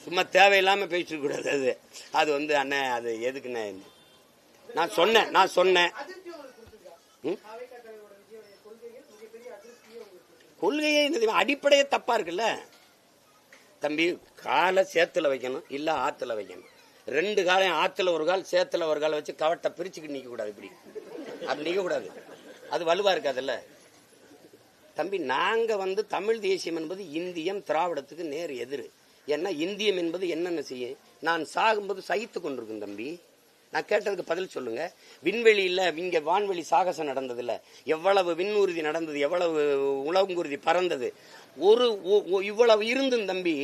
சும்மா தேவையில்லாம பேசிட்டு கூடாது. அது வந்து அண்ணன் அது எதுக்குண்ணே நான் சொன்னேன் கொள்கையே அடிப்படையே தப்பா இருக்குல்ல தம்பி. காலை சேத்துல வைக்கணும் இல்ல ஆத்துல வைக்கணும். 2 காலையும் ஆத்துல ஒரு கால் சேத்துல ஒரு கால் வச்சு கவட்டை பிரிச்சுக்கிட்டு நிக்க கூடாது. இப்படி அப்படி நிக்க கூடாது. அது வலுவா இருக்காதுல்ல தம்பி. நாங்க வந்து தமிழ் தேசியம் என்பது இந்தியம் திராவிடத்துக்கு நேர் எதிர். ஏன்னா இந்தியம் என்பது என்னென்ன செய்யும். நான் சாகும்போது சகித்து கொண்டிருக்கும் தம்பி. நான் கேட்டதுக்கு பதில் சொல்லுங்க. விண்வெளியில் இங்க வான்வெளி சாகசம் நடந்தது இல்ல, எவ்வளவு விண்ணூர்தி நடந்தது, எவ்வளவு உலகுங்குருதி பறந்தது, இவ்வளவு இருந்தும் தம்பி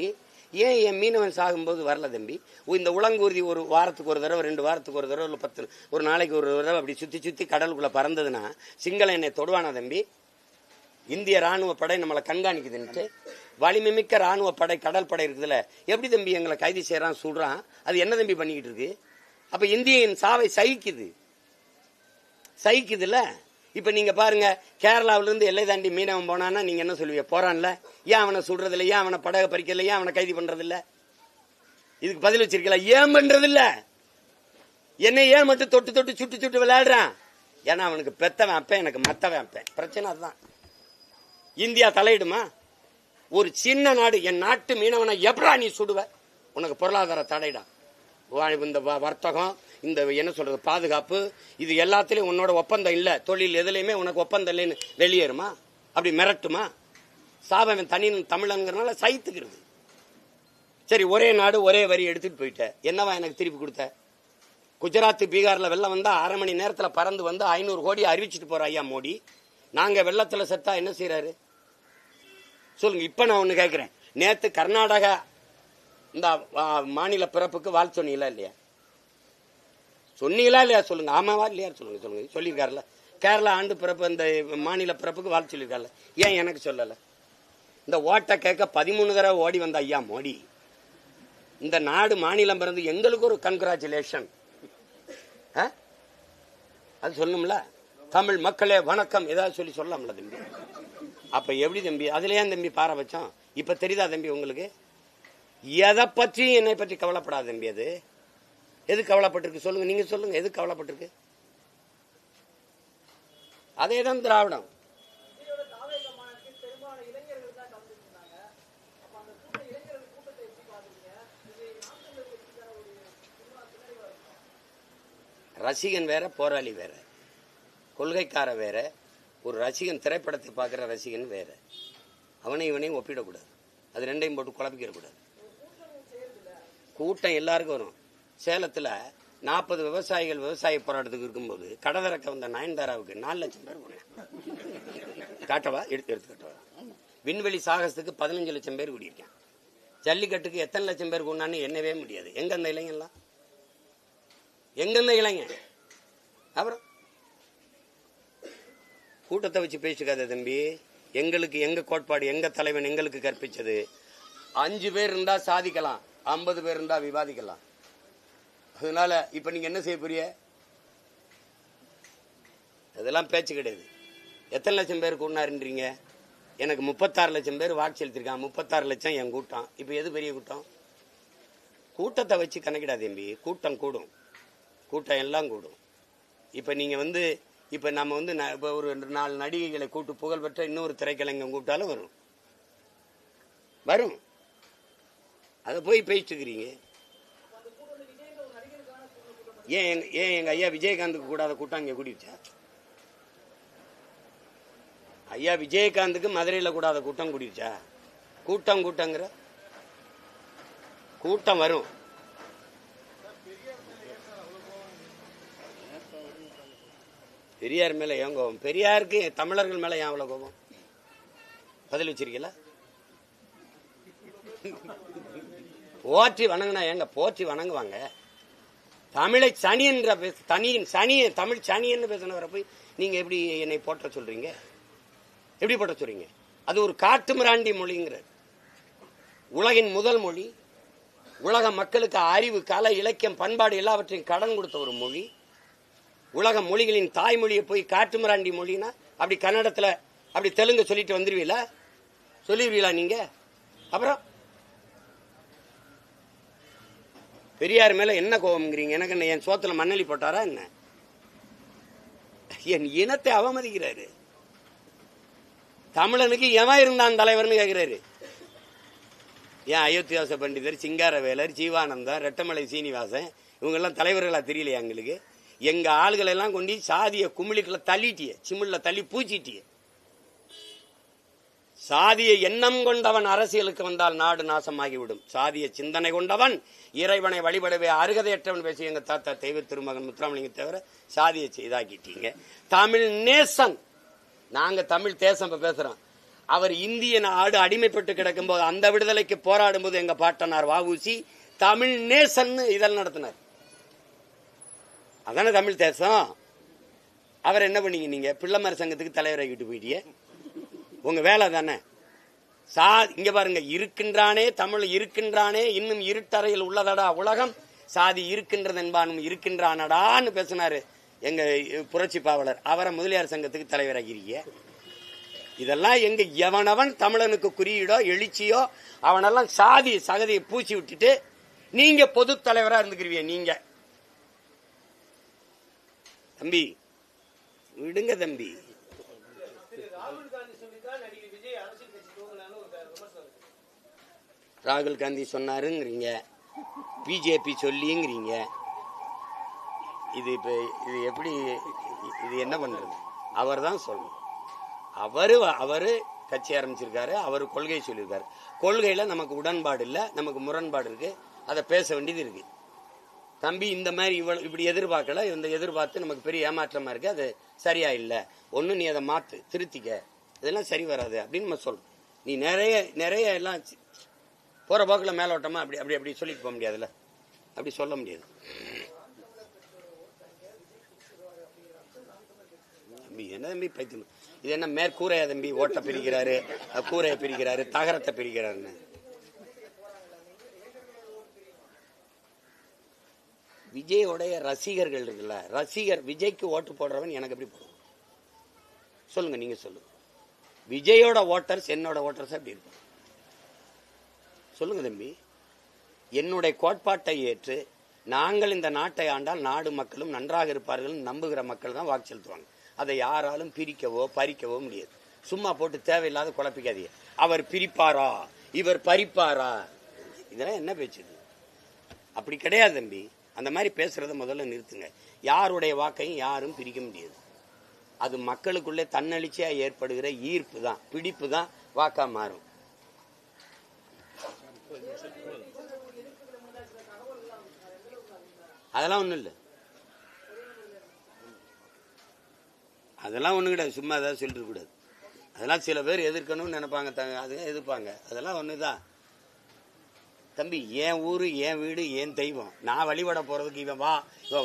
ஏன் என் மீனவன் சாகும்போது வரல தம்பி? இந்த உலங்கூர்தி ஒரு வாரத்துக்கு ஒரு தடவை 2 வாரத்துக்கு ஒரு தடவை 10 ஒரு நாளைக்கு ஒரு தடவை அப்படி சுத்தி சுத்தி கடலுக்குள்ள பறந்ததுன்னா சிங்கள என்னை தொடுவானா தம்பி? இந்திய ராணுவ படை நம்மளை கண்காணிக்குதுன்ட்டு வலிமை மிக்க ராணுவ படை கடல் படை இருக்குதுல்ல, எப்படி தம்பி எங்களை கைது செய்யறான் சொல்றான்? அது என்ன தம்பி பண்ணிக்கிட்டு இருக்கு? அப்ப இந்தியின் சாவை சகிக்குதுல்ல. இப்ப நீங்க பாருங்க, கேரளாவில இருந்து எல்லை தாண்டி மீனவன் போனான்னா நீங்க என்ன சொல்லுவீங்க? போறான்ல, ஏன் அவனை சுடுறது இல்ல, ஏன் அவனை படகு பறிக்கல, ஏன் அவனை கைது பண்றது இல்ல? இதுக்கு பதில் வச்சிருக்கல. ஏன் பண்றது இல்ல? என்ன ஏன் மட்டும் தொட்டு தொட்டு சுட்டு சுட்டு விளையாடுறான்? ஏன்னா அவனுக்கு பெத்தவன் அப்ப, எனக்கு மத்தவன் அப்ப. பிரச்சனை அதுதான். இந்தியா தலையிடுமா? ஒரு சின்ன நாடு என் நாட்டு மீனவனை எப்படா நீ சுடுவ? உனக்கு பொருளாதார தடைடா. இந்த வர்த்தகம், இந்த என்ன சொல்றது, பாதுகாப்பு, இது எல்லாத்திலயும் உன்னோட ஒப்பந்தம் இல்ல, தொழில் எதுலையுமே உனக்கு ஒப்பந்தம் இல்லைன்னு வெளியேறுமா? அப்படி மிரட்டுமா? சாபவன் தனி தமிழங்கிறனால சைத்துக்கிறது. சரி, ஒரே நாடு ஒரே வரி எடுத்துட்டு போயிட்ட, என்னவா எனக்கு திருப்பி கொடுத்த? குஜராத் பீகார்ல வெள்ளம் வந்தா 1/2 மணி நேரத்துல பறந்து வந்து 500 கோடி அறிவிச்சிட்டு போற ஐயா மோடி. நாங்க வெள்ளத்துல செத்தா என்ன செய்யறாரு சொல்லுங்க. இப்ப நான் ஒண்ணு கேட்கிறேன், நேத்து கர்நாடகா இந்த மாநில பிறப்புக்கு வாழ் சொன்னீங்களா இல்லையா? சொன்னீங்களா இல்லையா சொல்லுங்க. ஆமாவா இல்லையா சொல்லுங்க. சொல்லுங்க. சொல்லியிருக்காருல. கேரளா ஆண்டு பிறப்பு இந்த மாநில பிறப்புக்கு வாழ் சொல்லியிருக்காருல, ஏன் எனக்கு சொல்லல? இந்த ஓட்டை கேட்க 13 தடவை ஓடி வந்த ஐயா மோடி, இந்த நாடு மாநிலம் பிறந்து எங்களுக்கு ஒரு கன்கிராச்சுலேஷன் அது சொல்லணும்ல. தமிழ் மக்களே வணக்கம் ஏதாவது சொல்லி சொல்லலாம்ல தம்பி? அப்ப எப்படி தம்பி? அதுல ஏன் தம்பி பாரபட்சம்? இப்ப தெரியுதா தம்பி உங்களுக்கு? எதை பற்றி என்னை பற்றி கவலைப்படாத தம்பி. அது எது கவலைப்பட்டிருக்கு சொல்லுங்க, நீங்க சொல்லுங்க. எது கவலைப்பட்டிருக்கு? அதேதான் திராவிடம். ரசிகன் வேற, போராளி வேற, கொள்கைக்கார வேற. ஒரு ரசிகன் திரைப்படத்தை பார்க்கிற ரசிகன் வேற. அவனை இவனையும் ஒப்பிடக்கூடாது. அது ரெண்டையும் போட்டு குழப்பிக்க கூடாது. கூட்டம் எல்லாருக்கும் வரும். சேலத்துல 40 விவசாயிகள் விவசாய போராட்டத்துக்கு இருக்கும்போது கடதறக்க வந்த நயன்தாராவுக்கு 4 லட்சம் பேர் போனேன். காட்டவா? எடுத்து காட்டவா? விண்வெளி சாகசத்துக்கு 15 லட்சம் பேர் கூடியிருக்கேன். ஜல்லிக்கட்டுக்கு எத்தனை லட்சம் பேர் கூடான்னு எண்ணவே முடியாது. எங்க அந்த இளைஞர்லாம்? எங்க அந்த இளைஞன்? அப்புறம் கூட்டத்தை வச்சு பேசிக்காத தம்பி. எங்களுக்கு எங்க கோட்பாடு, எங்க தலைவன் எங்களுக்கு கற்பிச்சது, 5 பேர் இருந்தா சாதிக்கலாம், 50 பேர் இருந்தா விவாதிக்கலாம். அதனால இப்ப நீங்க என்ன செய்ய போறீங்க? அதெல்லாம் பேச்சு கிடையாது. எத்தனை லட்சம் பேர் கூட்டினாருன்றீங்க? எனக்கு 36 லட்சம் பேர் வாக்கு செலுத்திருக்கான். 36 லட்சம் என் கூட்டம். இப்ப எது பெரிய கூட்டம்? கூட்டத்தை வச்சு கணக்கிடாது தம்பி. கூட்டம் கூடும், கூட்டம் எல்லாம் கூடும். இப்ப நீங்க வந்து இப்ப நம்ம வந்து இப்ப ஒரு 4 நடிகைகளை கூட்டு புகழ்பெற்ற இன்னொரு திரைக்கலைஞன் கூப்பிட்டாலும் வரும். அதை போய் பேசிட்டுக்கிறீங்க. ஏன் எங்க ஐயா விஜயகாந்துக்கு கூடாத கூட்டம் இங்க கூடிடுச்சா? ஐயா விஜயகாந்துக்கு மதுரையில கூடாத கூட்டம் கூடிடுச்சா? கூட்டங்கிற கூட்டம் வரும். பெரியார் மேல ஏன் கோபம்? பெரியாருக்கு தமிழர்கள் மேல ஏன் அவ்வளவு கோபம்? பதில் வச்சிருக்கீங்களா? போற்றி வணங்கினா ஏங்க போற்றி வணங்குவாங்க? தமிழை சனி என்ற தமிழ் சனின்னு பேசினவரை போய் நீங்க எப்படி என்னை போற்ற சொல்றீங்க? எப்படி போற்ற சொல்றீங்க? அது ஒரு காட்டு மிராண்டி மொழிங்கிற உலகின் முதல் மொழி. உலக மக்களுக்கு அறிவு, கலை, இலக்கியம், பண்பாடு எல்லாவற்றையும் கடன் கொடுத்த ஒரு மொழி. உலக மொழிகளின் தாய்மொழியை போய் காட்டு மிராண்டி மொழினா அப்படி கன்னடத்துல அப்படி தெலுங்கு சொல்லிட்டு வந்துருவீங்களா? சொல்லிடுவீங்களா நீங்க? அப்புறம் பெரியார் மேல என்ன கோபம்ங்கிறீங்க? எனக்கு என்ன என் சோத்துல மண்ணலி போட்டாரா என்ன? என் இனத்தை அவமதிக்கிறாரு. தமிழனுக்கு எவன் இருந்தான் தலைவர்னு கேட்கிறாரு. ஏன் அயோத்தியாச பண்டிதர், சிங்காரவேலர், ஜீவானந்தம், ரெட்டமலை சீனிவாசன் இவங்க எல்லாம் தலைவர்களா தெரியலையா எங்களுக்கு? எங்க ஆளுகளை எல்லாம் கொண்டு சாதிய குமிழிக்குள்ள தள்ளிட்டிய, சிமிழ்ல தள்ளி பூச்சிட்டிய. சாதிய எண்ணம் கொண்டவன் அரசியலுக்கு வந்தால் நாடு நாசமாகிவிடும். சாதிய சிந்தனை கொண்டவன் இறைவனை வழிபடவே அருகதையற்றவன் பேசி எங்க தாத்தா தெய்வ திருமகன் முத்துராமலிங்க தவிர சாதியை இதாக்கிட்டீங்க. தமிழ் நேசன், நாங்க தமிழ் தேசம் பேசுறோம். அவர் இந்திய நாடு அடிமைப்பட்டு கிடக்கும் போது அந்த விடுதலைக்கு போராடும் போது எங்க பாட்டனார் வஉசி தமிழ் நேசன் இதெல்லாம் நடத்தினார். அதான தமிழ் தேசம். அவர் என்ன பண்ணீங்க? நீங்க பிள்ளைமார் சங்கத்துக்கு தலைவராகிட்டு போயிட்டீங்க. உங்க வேலை தானே. இங்க பாருங்க, இருக்கின்றானே தமிழ் இருக்கின்றானே, இன்னும் இருட்டறையில் உள்ளதடா உலகம், சாதி இருக்கின்றது என்பானும் இருக்கின்றானடான்னு பேசினாரு எங்க புரட்சி பாவலர். அவரை முதலியார் சங்கத்துக்கு தலைவராகிறீங்க. இதெல்லாம் எங்க எவனவன் தமிழனுக்கு குறியீடோ எழுச்சியோ அவனெல்லாம் சாதி சகதியை பூச்சி விட்டுட்டு நீங்க பொது தலைவரா இருந்துக்கிறீங்க. நீங்க தம்பி விடுங்க தம்பி. ராகுல் காந்தி சொன்னாருங்கிறீங்க, பிஜேபி சொல்லிங்கிறீங்க. இது இப்ப இது எப்படி, இது என்ன பண்றது? அவர் தான் சொல்லணும். அவரு கட்சி ஆரம்பிச்சிருக்காரு, அவர் கொள்கை சொல்லியிருக்காரு. கொள்கையில நமக்கு உடன்பாடு இல்ல, நமக்கு முரண்பாடு இருக்கு, அதை பேச வேண்டியது இருக்கு. தம்பி இந்த மாதிரி இப்படி எதிர்பார்க்கல, இந்த எதிர்பார்த்து நமக்கு பெரிய ஏமாற்றமா இருக்கு, அது சரியா இல்ல, ஒண்ணு நீ அதை மாத்து, திருத்திக்க, இதெல்லாம் சரி வராது அப்படின்னு நம்ம சொல்லணும். நீ நிறைய எல்லாம் போற போக்கில் மேலோட்டமா அப்படி அப்படி அப்படி சொல்லிட்டு போக முடியாதுல்ல, அப்படி சொல்ல முடியாது. தம்பி என்ன தம்பி பைத்தியம், இது என்ன மேற்கூரையா தம்பி? ஓட்ட பிரிக்கிறாரு, கூரையை பிரிக்கிறாரு, தகரத்தை பிரிக்கிறாருன்னு. விஜயோடைய ரசிகர்கள் இருக்குல்ல, ரசிகர் விஜய்க்கு ஓட்டு போடுறவன் எனக்கு எப்படி போடுவோம் சொல்லுங்க, நீங்க சொல்லுங்க. விஜயோட ஓட்டர்ஸ் என்னோட ஓட்டர்ஸ் எப்படி இருக்கும் சொல்லுங்க தம்பி. என்னுடைய கோட்பாட்டை ஏற்று நாங்கள் இந்த நாட்டை ஆண்டால் நாடு மக்களும் நன்றாக இருப்பார்கள் நம்புகிற மக்கள் தான் வாக்கு செலுத்துவாங்க. அதை யாராலும் பிரிக்கவோ பறிக்கவோ முடியாது. சும்மா போட்டு தேவையில்லாத குழப்பிக்காதீங்க. அவர் பிரிப்பாரா, இவர் பறிப்பாரா, இதெல்லாம் என்ன பேச்சுது? அப்படி கிடையாது தம்பி. அந்த மாதிரி பேசுறத முதல்ல நிறுத்துங்க. யாருடைய வாக்கையும் யாரும் பிரிக்க முடியாது. அது மக்களுக்குள்ளே தன்னெழுச்சியா ஏற்படுகிற ஈர்ப்பு தான், பிடிப்பு தான் வாக்கா மாறும். அதெல்லாம் ஒண்ணும் இல்லை, அதெல்லாம் ஒண்ணு கிடையாது. சும்மா ஏதாவது சொல்லிட்டு கூடாது. அதெல்லாம் சில பேர் எதிர்க்கணும்னு நினைப்பாங்க, அது எதிர்ப்பாங்க. அதெல்லாம் ஒண்ணுதான் தம்பி. என் ஊரு, என் வீடு, என் தெய்வம். நான் வழிபட போறதுக்கு இவன்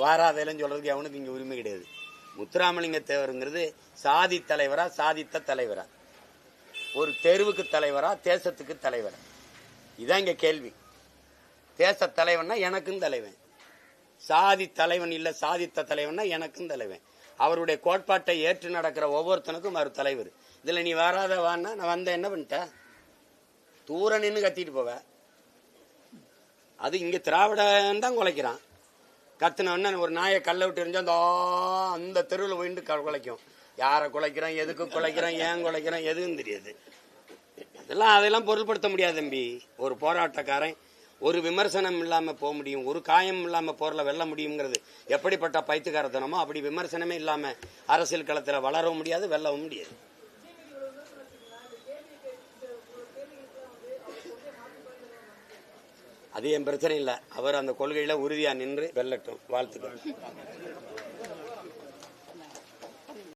வாராதேலன்னு சொல்றதுக்கு அவனுக்கு இங்க உரிமை கிடையாது. முத்துராமலிங்க தேவருங்கிறது சாதி தலைவரா, சாதித்த தலைவரா, ஒரு தெருவுக்கு தலைவரா, தேசத்துக்கு தலைவரா? இதான் இங்க கேள்வி. தேச தலைவன்னா எனக்கும் தலைவன், சாதி தலைவன் இல்ல சாதித்த தலைவன்னா எனக்கும் தலைவன். அவருடைய கோட்பாட்டை ஏற்று நடக்கிற ஒவ்வொருத்தனுக்கும் அவர் தலைவர். இதுல நீ வராத வான்னா நான் வந்த என்ன பண்ணிட்ட, தூர நின்று கத்திட்டு போவ. அது இங்க திராவிடன் தான் குலைக்கிறான். கத்துன ஒரு நாயை கல்ல விட்டு எரிஞ்சா அந்த தெருவில் போயிட்டு குலைக்கும். யாரை குலைக்கிறான், எதுக்கு குலைக்கிறான், ஏன் குலைக்கிறான், எதுவும் தெரியாது. அதெல்லாம் பொருள்படுத்த முடியாது தம்பி. ஒரு போராட்டக்காரன் ஒரு விமர்சனம் இல்லாம போக முடியும், ஒரு காயம் இல்லாம போர்ல வெல்ல முடியுங்கிறது எப்படிப்பட்ட பைத்துக்காரத்தனமோ அப்படி விமர்சனமே இல்லாம அரசியல் களத்துல வளரவும் முடியாது, வெல்லவும் முடியாது. அது என் பிரச்சனை இல்லை. அவர் அந்த கொள்கையில உறுதியா நின்று வெல்லட்டும். வாழ்த்துக்கள்.